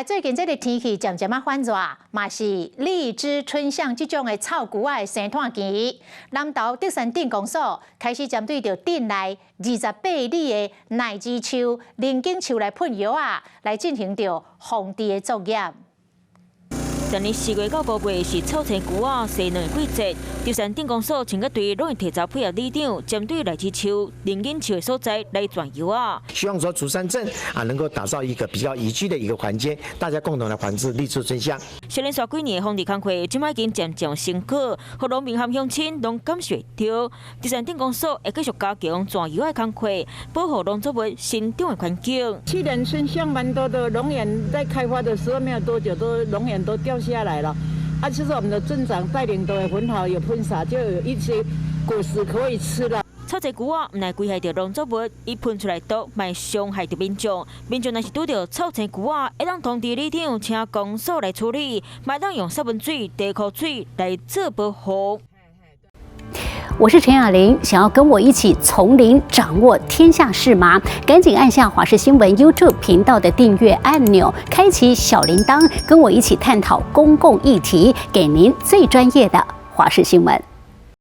最近这个天气渐渐反热，嘛是荔枝、春香这种的草菇仔的生炭期。南投德山镇公所开始针对着镇内28里的耐枝树、龙井树来喷药来进行着防治的作业。今年4月到5月是草青菇仔生卵季节，德山镇公所请个队拢会提早配合里长，针对耐枝树、龙井树的所在来转药啊。希望说竹山镇能够打造一个比较宜居的一个环境，大家共同来防治荔枝春香。小连续几年的防治工作，即摆已经渐渐成果，和农民和乡亲拢感受到。德山镇公所会继续加强转药的工作，保护农作物生长的环境。去年春香蛮多的龙眼在开花的时候，没有多久龙眼都掉下来了。就是我们的镇长带领都很好，有喷洒，就有一些果实可以吃了。草青菇仔唔来危害到农作物，伊喷出来都卖伤害到民众。民众若是拄到草青菇仔，会当通知里长，请公所来处理，卖当用杀蚊水、地沟水来做保护。我是陈雅玲，想要跟我一起从零掌握天下事吗？赶紧按下华视新闻 YouTube 频道的订阅按钮，开启小铃铛，跟我一起探讨公共议题，给您最专业的华视新闻。